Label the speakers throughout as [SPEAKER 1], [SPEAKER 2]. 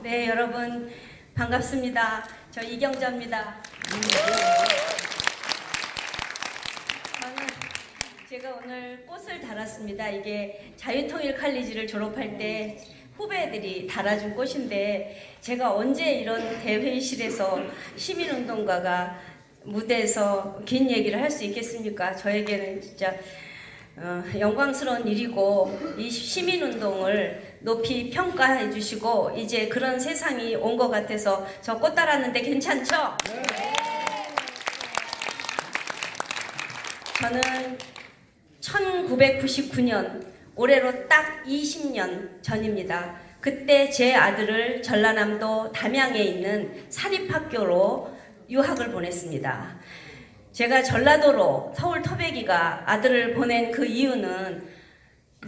[SPEAKER 1] 네, 여러분 반갑습니다. 저 이경자입니다. 제가 오늘 꽃을 달았습니다. 이게 자유통일 칼리지를 졸업할 때 후배들이 달아준 꽃인데, 제가 언제 이런 대회의실에서 시민운동가가 무대에서 긴 얘기를 할 수 있겠습니까? 저에게는 진짜 영광스러운 일이고, 이 시민운동을 높이 평가해 주시고 이제 그런 세상이 온 것 같아서 저 꽃 달았는데 괜찮죠? 네. 저는 1999년, 올해로 딱 20년 전입니다. 그때 제 아들을 전라남도 담양에 있는 사립학교로 유학을 보냈습니다. 제가 전라도로 서울 터베기가 아들을 보낸 그 이유는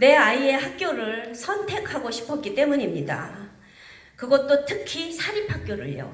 [SPEAKER 1] 내 아이의 학교를 선택하고 싶었기 때문입니다. 그것도 특히 사립학교를요.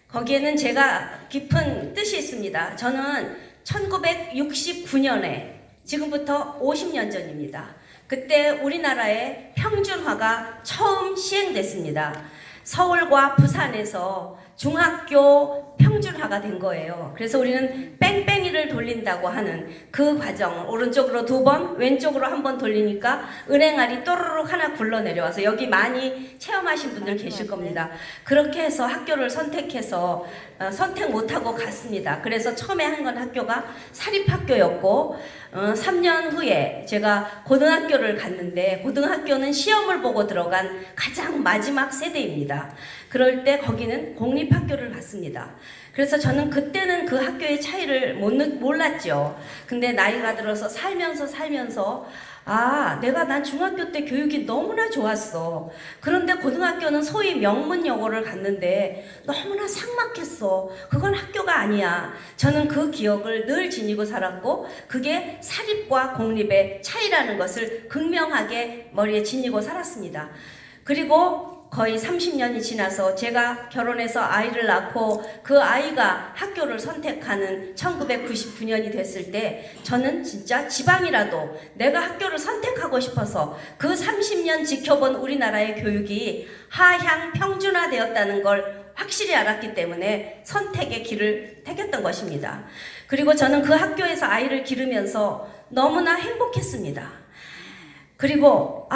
[SPEAKER 1] 거기에는 제가 깊은 뜻이 있습니다. 저는 1969년에, 지금부터 50년 전입니다. 그때 우리나라에 평준화가 처음 시행됐습니다. 서울과 부산에서 중학교 평준화가 된 거예요. 그래서 우리는 뺑뺑이를 돌린다고 하는 그 과정을 오른쪽으로 2번, 왼쪽으로 1번 돌리니까 은행알이 또르륵 하나 굴러 내려와서, 여기 많이 체험하신 분들 계실 겁니다. 그렇게 해서 학교를 선택해서 선택 못하고 갔습니다. 그래서 처음에 한 건 학교가 사립학교였고, 3년 후에 제가 고등학교를 갔는데, 고등학교는 시험을 보고 들어간 가장 마지막 세대입니다. 그럴 때 거기는 공립학교를 갔습니다. 그래서 저는 그때는 그 학교의 차이를 몰랐죠. 근데 나이가 들어서 살면서 난 중학교 때 교육이 너무나 좋았어. 그런데 고등학교는 소위 명문여고를 갔는데 너무나 삭막했어. 그건 학교가 아니야. 저는 그 기억을 늘 지니고 살았고, 그게 사립과 공립의 차이라는 것을 극명하게 머리에 지니고 살았습니다. 그리고 거의 30년이 지나서 제가 결혼해서 아이를 낳고 그 아이가 학교를 선택하는 1999년이 됐을 때, 저는 진짜 지방이라도 내가 학교를 선택하고 싶어서 그 30년 지켜본 우리나라의 교육이 하향 평준화되었다는 걸 확실히 알았기 때문에 선택의 길을 택했던 것입니다. 그리고 저는 그 학교에서 아이를 기르면서 너무나 행복했습니다. 그리고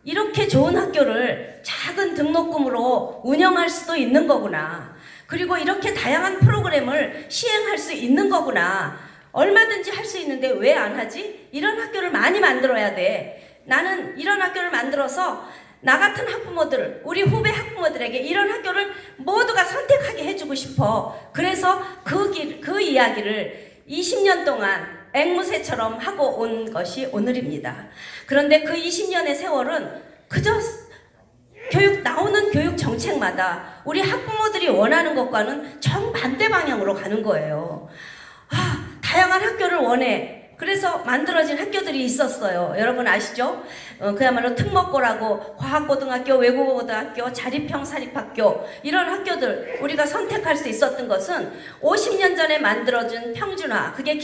[SPEAKER 1] 이렇게 좋은 학교를 작은 등록금으로 운영할 수도 있는 거구나. 그리고 이렇게 다양한 프로그램을 시행할 수 있는 거구나. 얼마든지 할 수 있는데 왜 안 하지? 이런 학교를 많이 만들어야 돼. 나는 이런 학교를 만들어서 나 같은 학부모들, 우리 후배 학부모들에게 이런 학교를 모두가 선택하게 해주고 싶어. 그래서 그 이야기를 20년 동안 앵무새처럼 하고 온 것이 오늘입니다. 그런데 그 20년의 세월은 그저 나오는 교육 정책마다 우리 학부모들이 원하는 것과는 정반대 방향으로 가는 거예요. 다양한 학교를 원해. 그래서 만들어진 학교들이 있었어요. 여러분 아시죠? 그야말로 특목고라고 과학고등학교, 외국어고등학교, 자립형 사립학교, 이런 학교들 우리가 선택할 수 있었던 것은 50년 전에 만들어진 평준화, 그게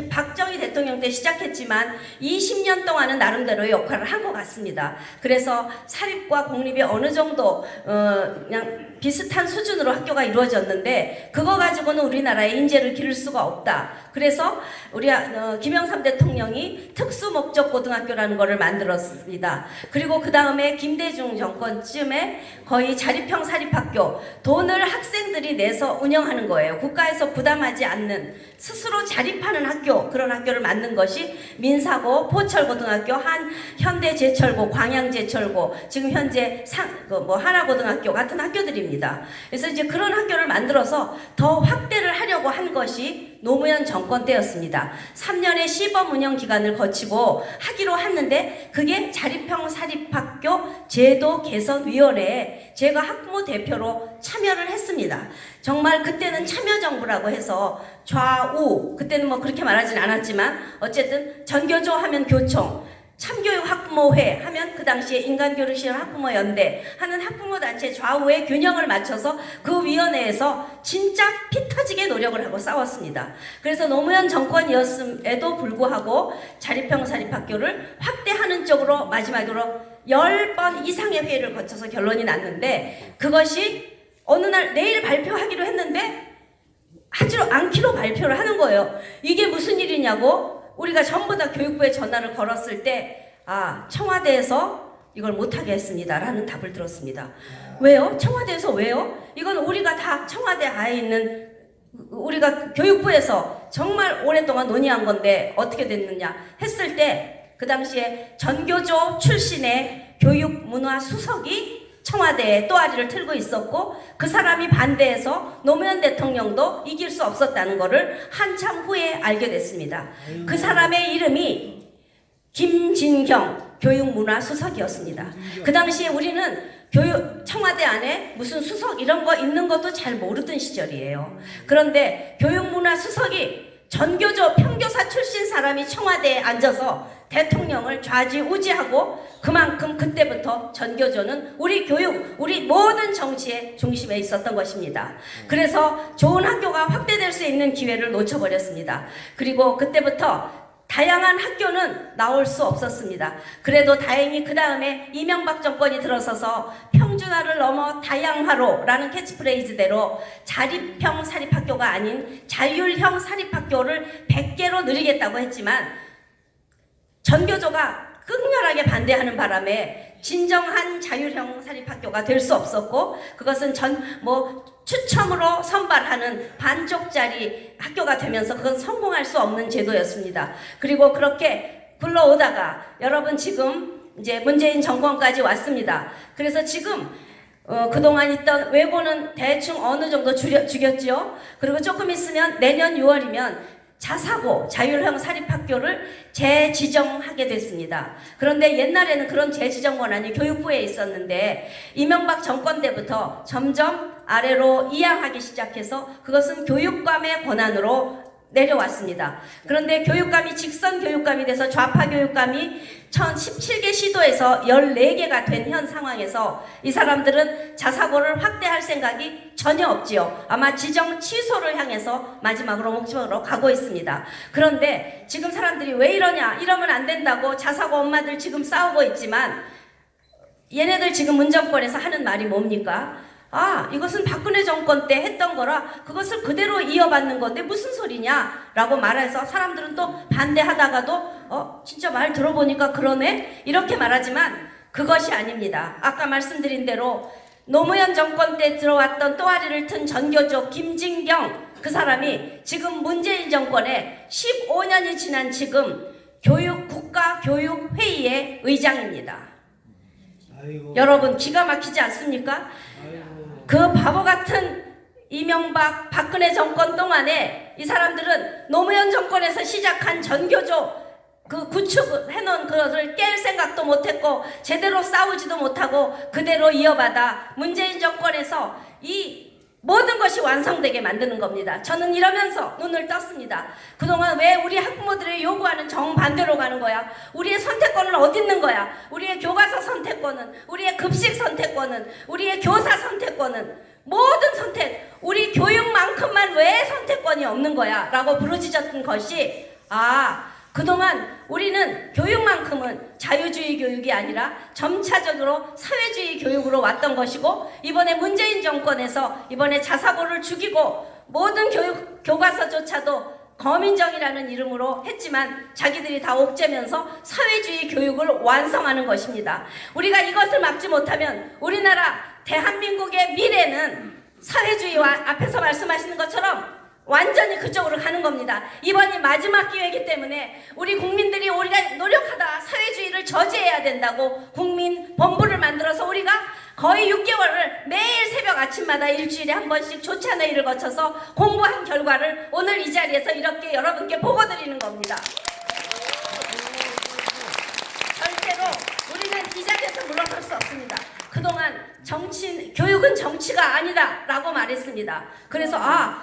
[SPEAKER 1] 박정희 대통령 때 시작했지만 20년 동안은 나름대로의 역할을 한 것 같습니다. 그래서 사립과 공립이 어느 정도 그냥 비슷한 수준으로 학교가 이루어졌는데, 그거 가지고는 우리나라의 인재를 기를 수가 없다. 그래서 우리 김영삼 대통령이 특수목적고등학교라는 거를 만들었습니다. 그리고 그 다음에 김대중 정권쯤에 거의 자립형 사립학교, 돈을 학생들이 내서 운영하는 거예요. 국가에서 부담하지 않는, 스스로 자립하는 학교, 그런 학교를 만든 것이 민사고, 포철고등학교, 현대제철고, 광양제철고, 지금 현재 하나고등학교 같은 학교들입니다. 그래서 이제 그런 학교를 만들어서 더 확대를 하려고 한 것이 노무현 정권 때였습니다. 3년의 시범 운영 기간을 거치고 하기로 했는데, 그게 자립형 사립학교 제도 개선위원회에 제가 학부모 대표로 참여를 했습니다. 정말 그때는 참여정부라고 해서 좌우, 그때는 그렇게 말하진 않았지만 어쨌든 전교조 하면 교총, 참교육 학부모회 하면 그 당시에 인간교육시설 학부모연대 하는 학부모단체 좌우의 균형을 맞춰서 그 위원회에서 진짜 피 터지게 노력을 하고 싸웠습니다. 그래서 노무현 정권이었음에도 불구하고 자립형 사립학교를 확대하는 쪽으로 마지막으로 10번 이상의 회의를 거쳐서 결론이 났는데 그것이 어느 날 내일 발표하기로 했는데 하지로 않기로 발표를 하는 거예요. 이게 무슨 일이냐고 우리가 전부 다 교육부에 전화를 걸었을 때 청와대에서 이걸 못하게 했습니다 라는 답을 들었습니다. 왜요? 청와대에서 왜요? 이건 우리가 다 청와대 하에 있는 우리가 교육부에서 정말 오랫동안 논의한 건데 어떻게 됐느냐 했을 때 그 당시에 전교조 출신의 교육문화수석이 청와대에 또아리를 틀고 있었고 그 사람이 반대해서 노무현 대통령도 이길 수 없었다는 것을 한참 후에 알게 됐습니다. 그 사람의 이름이 김진경 교육문화수석이었습니다. 그 당시에 우리는 청와대 안에 무슨 수석 이런 거 있는 것도 잘 모르던 시절이에요. 그런데 교육문화수석이 전교조 평교사 출신 사람이 청와대에 앉아서 대통령을 좌지우지하고 그만큼 그때부터 전교조는 우리 교육, 우리 모든 정치의 중심에 있었던 것입니다. 그래서 좋은 학교가 확대될 수 있는 기회를 놓쳐버렸습니다. 그리고 그때부터 다양한 학교는 나올 수 없었습니다. 그래도 다행히 그 다음에 이명박 정권이 들어서서 평준화를 넘어 다양화로 라는 캐치프레이즈대로 자립형 사립학교가 아닌 자율형 사립학교를 100개로 늘리겠다고 했지만 전교조가 극렬하게 반대하는 바람에 진정한 자율형 사립학교가 될 수 없었고 그것은 추첨으로 선발하는 반쪽짜리 학교가 되면서 그건 성공할 수 없는 제도였습니다. 그리고 그렇게 굴러오다가 여러분 지금 이제 문재인 정권까지 왔습니다. 그래서 지금 그동안 있던 외고는 대충 어느 정도 죽였죠. 그리고 조금 있으면 내년 6월이면 자사고 자율형 사립학교를 재지정하게 됐습니다. 그런데 옛날에는 그런 재지정 권한이 교육부에 있었는데 이명박 정권 때부터 점점 아래로 이양하기 시작해서 그것은 교육감의 권한으로 내려왔습니다. 그런데 교육감이 직선 교육감이 돼서 좌파 교육감이 1017개 시도에서 14개가 된 현 상황에서 이 사람들은 자사고를 확대할 생각이 전혀 없지요. 아마 지정 취소를 향해서 마지막으로 목적으로 가고 있습니다. 그런데 지금 사람들이 왜 이러냐, 이러면 안 된다고 자사고 엄마들 지금 싸우고 있지만 얘네들 지금 문정권에서 하는 말이 뭡니까? 이것은 박근혜 정권 때 했던 거라 그것을 그대로 이어받는 건데 무슨 소리냐 라고 말해서 사람들은 또 반대하다가도 진짜 말 들어보니까 그러네 이렇게 말하지만 그것이 아닙니다. 아까 말씀드린 대로 노무현 정권 때 들어왔던 또아리를 튼 전교조 김진경 그 사람이 지금 문재인 정권에 15년이 지난 지금 국가교육회의의 의장입니다. 아이고. 여러분 기가 막히지 않습니까? 아이고. 그 바보 같은 이명박 박근혜 정권 동안에 이 사람들은 노무현 정권에서 시작한 전교조 그 구축해놓은 그것을 깰 생각도 못했고 제대로 싸우지도 못하고 그대로 이어받아 문재인 정권에서 이 모든 것이 완성되게 만드는 겁니다. 저는 이러면서 눈을 떴습니다. 그동안 왜 우리 학부모들이 요구하는 정반대로 가는 거야? 우리의 선택권은 어디 있는 거야? 우리의 교과서 선택권은, 우리의 급식 선택권은, 우리의 교사 선택권은, 모든 선택, 우리 교육만큼만 왜 선택권이 없는 거야? 라고 부르짖었던 것이 그동안 우리는 교육만큼은 자유주의 교육이 아니라 점차적으로 사회주의 교육으로 왔던 것이고 이번에 문재인 정권에서 이번에 자사고를 죽이고 모든 교과서조차도 거민정이라는 이름으로 했지만 자기들이 다 옥죄면서 사회주의 교육을 완성하는 것입니다. 우리가 이것을 막지 못하면 우리나라 대한민국의 미래는 사회주의와 앞에서 말씀하시는 것처럼 완전히 그쪽으로 가는 겁니다. 이번이 마지막 기회이기 때문에 우리 국민들이 우리가 노력하다 사회주의를 저지해야 된다고 국민 본부를 만들어서 우리가 거의 6개월을 매일 새벽 아침마다 일주일에 한 번씩 조찬 회의를 거쳐서 공부한 결과를 오늘 이 자리에서 이렇게 여러분께 보고드리는 겁니다. 절대로 우리는 이 자리에서 물러설 수 없습니다. 그동안 교육은 정치가 아니다 라고 말했습니다. 그래서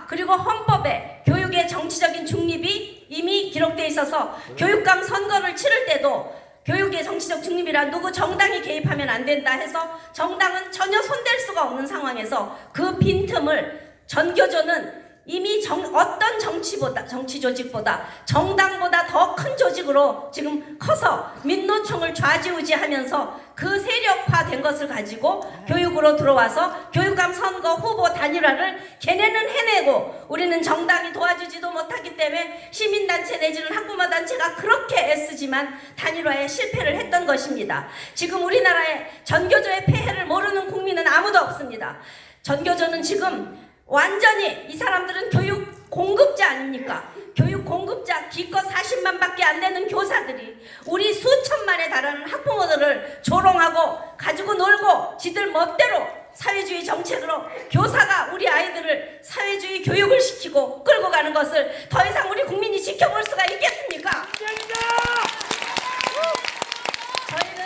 [SPEAKER 1] 그리고 헌법에 교육의 정치적인 중립이 이미 기록되어 있어서 교육감 선거를 치를 때도 교육의 정치적 중립이란 누구 정당이 개입하면 안 된다 해서 정당은 전혀 손댈 수가 없는 상황에서 그 빈틈을 전교조는 이미 어떤 정치 조직보다 정당보다 더 큰 조직으로 지금 커서 민노총을 좌지우지하면서 그 세력화된 것을 가지고 교육으로 들어와서 교육감 선거 후보 단일화를 걔네는 해내고 우리는 정당이 도와주지도 못하기 때문에 시민단체 내지는 학부모단체가 그렇게 애쓰지만 단일화에 실패를 했던 것입니다. 지금 우리나라의 전교조의 폐해를 모르는 국민은 아무도 없습니다. 전교조는 지금 완전히 이 사람들은 교육 공급자 아닙니까? 교육 공급자 기껏 40만 밖에 안 되는 교사들이 우리 수천만에 달하는 학부모들을 조롱하고 가지고 놀고 지들 멋대로 사회주의 정책으로 교사가 우리 아이들을 사회주의 교육을 시키고 끌고 가는 것을 더 이상 우리 국민이 지켜볼 수가 있겠습니까? 저희는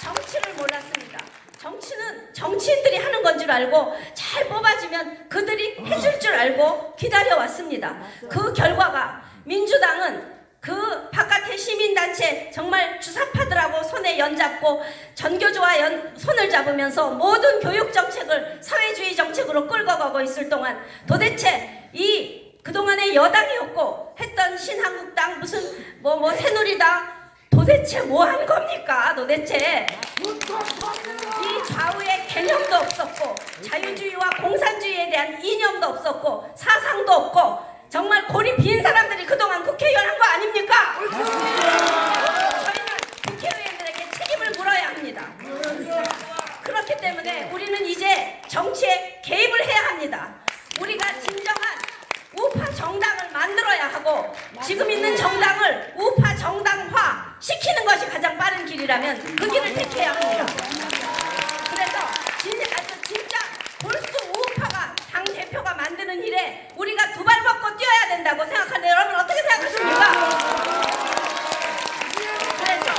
[SPEAKER 1] 정치를 몰랐습니다. 정치는 정치인들이 하는 건 줄 알고 잘 뽑아지면 그들이 해줄 줄 알고 기다려왔습니다. 그 결과가 민주당은 그 바깥의 시민단체 정말 주사파들하고 손에 연잡고 전교조와 손을 잡으면서 모든 교육정책을 사회주의 정책으로 끌고 가고 있을 동안 도대체 이 그동안의 여당이었고 했던 신한국당 무슨 새누리당 도대체 뭐 한 겁니까? 도대체 이 좌우의 개념도 없었고 자유주의와 공산주의에 대한 이념도 없었고 사상도 없고 정말 골이 빈 사람들이 그동안 국회의원 한 거 아닙니까? 저희는 국회의원들에게 책임을 물어야 합니다. 그렇기 때문에 우리는 이제 정치에 개입을 해야 합니다. 우리가 진정한 우파 정당을 만들어야 하고 지금 있는 정당을 우파 정당화 시키는 것이 가장 빠른 길이라면 그 길을 택해야 합니다. 그래서 진짜 골수 우파가 당대표가 만드는 일에 우리가 두 발 벗고 뛰어야 된다고 생각하는데 여러분 어떻게 생각하십니까? 그래서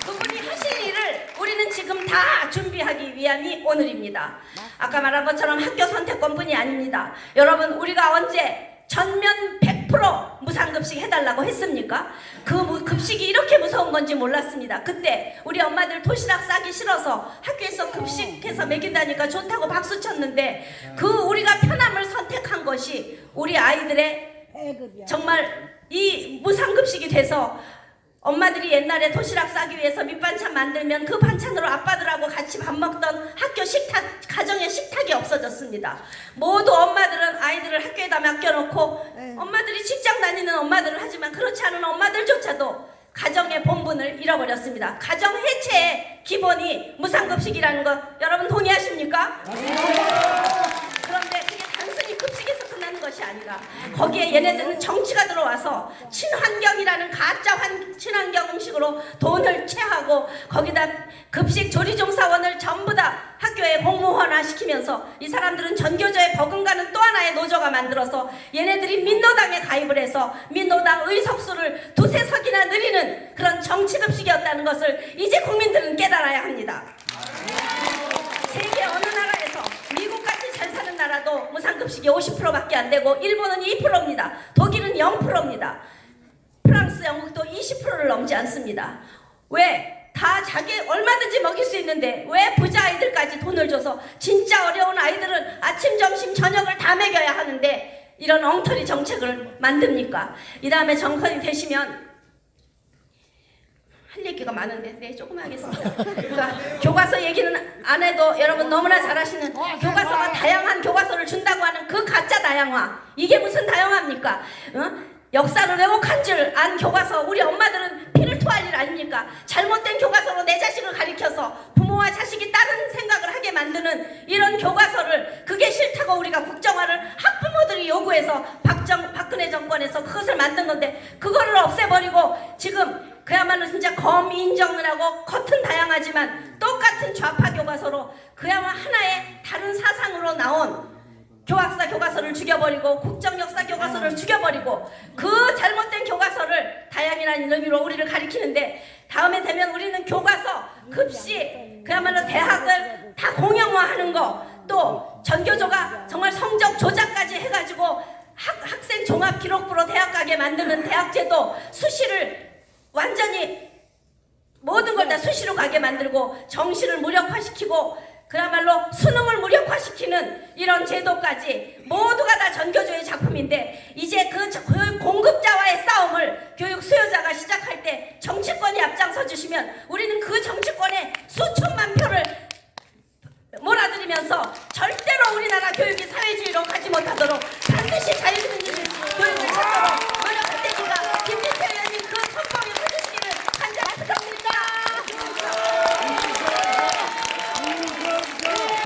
[SPEAKER 1] 그분이 하신 일을 우리는 지금 다 준비하기 위함이 오늘입니다. 아까 말한 것처럼 학교 선택권뿐이 아닙니다. 여러분 우리가 언제 전면 100% 무상급식 해달라고 했습니까? 그 급식이 이렇게 무서운 건지 몰랐습니다. 그때 우리 엄마들 도시락 싸기 싫어서 학교에서 급식해서 먹인다니까 좋다고 박수 쳤는데 그 우리가 편함을 선택한 것이 우리 아이들의 정말 이 무상급식이 돼서 엄마들이 옛날에 도시락 싸기 위해서 밑반찬 만들면 그 반찬으로 아빠들하고 같이 밥 먹던 학교 식탁, 가정의 식탁이 없어졌습니다. 모두 엄마들은 아이들을 학교에다 맡겨놓고 엄마들이 직장 다니는 엄마들은 하지만 그렇지 않은 엄마들조차도 가정의 본분을 잃어버렸습니다. 가정 해체의 기본이 무상급식이라는 거 여러분 동의하십니까? 그런데 그게 단순히 급식에서 끝나는 것이 아니라 거기에 얘네들은 정치가 들어와서 친환경이라는 가짜 친환경 음식으로 돈을 채하고 거기다 급식 조리종 사원을 전부 다 학교에 공무원화 시키면서 이 사람들은 전교조에 버금가는 또 하나의 노조가 만들어서 얘네들이 민노당에 가입을 해서 민노당 의석수를 두세 석이나 늘리는 그런 정치급식이었다는 것을 이제 국민들은 깨달아야 합니다. 세계 어느 나라에서 미국같이 잘 사는 나라도 무상급식이 50%밖에 안 되고 일본은 2%입니다. 독일은 0%입니다. 프랑스, 영국도 20%를 넘지 않습니다. 왜? 다 자기 얼마든지 먹일 수 있는데 왜 부자 아이들까지 돈을 줘서 진짜 어려운 아이들은 아침, 점심, 저녁을 다 먹여야 하는데 이런 엉터리 정책을 만듭니까? 이 다음에 정권이 되시면 할 얘기가 많은데 네 조금 하겠습니다. 그러니까 교과서 얘기는 안 해도 여러분 너무나 잘 아시는 교과서가 다양한 교과서를 준다고 하는 그 가짜 다양화, 이게 무슨 다양화입니까? 역사를 왜곡한 줄 안 교과서, 우리 엄마들은 피를 토할 일 아닙니까? 잘못된 교과서로 내 자식을 가리켜서 부모와 자식이 다른 생각을 하게 만드는 이런 교과서를, 그게 싫다고 우리가 국정화를 학부모들이 요구해서 박근혜 정권에서 그것을 만든 건데 그거를 없애버리고 지금 그야말로 진짜 검인정을 하고 겉은 다양하지만 똑같은 좌파 교과서로 그야말로 하나의 다른 사상으로 나온 교학사 교과서를 죽여버리고 국정역사 교과서를 죽여버리고 그 잘못된 교과서를 다양이라는 의미로 우리를 가리키는데, 다음에 되면 우리는 교과서, 급식, 그야말로 대학을 다 공영화하는 거, 또 전교조가 정말 성적 조작까지 해가지고 학생 종합 기록부로 대학 가게 만드는 대학제도, 수시를 완전히 모든 걸 다 수시로 가게 만들고 정시를 무력화시키고 그야말로 수능을 무력화시키는 이런 제도까지 모두가 다 전교조의 작품인데, 이제 그 교육 공급자와의 싸움을 교육 수요자가 시작할 때 정치권이 앞장서 주시면 우리는 그 정치권에 수천만 표를 몰아들이면서 절대로 우리나라 교육이 사회주의로 가지 못하도록 반드시 자유민주주의 교육을 찾도록 노력할 테니까 김진태 의원님 그 선봉에 서주시기를 간절히 부탁드립니다.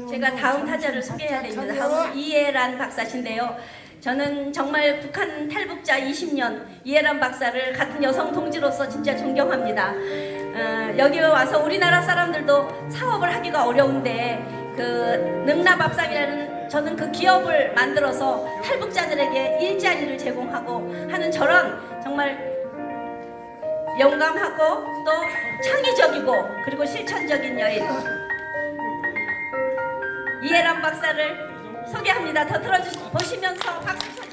[SPEAKER 1] 제가 다음 타자를 소개해야 됩니다. 다음 이해란 박사신데요. 저는 정말 북한 탈북자 20년 이해란 박사를 같은 여성 동지로서 진짜 존경합니다. 여기 와서 우리나라 사람들도 사업을 하기가 어려운데 그 능라밥상이라는 저는 그 기업을 만들어서 탈북자들에게 일자리를 제공하고 하는 저런 정말 영감하고 또 창의적이고 그리고 실천적인 여인 이해란 박사를 소개합니다. 더 들어보시면서 박수 쳐주세요.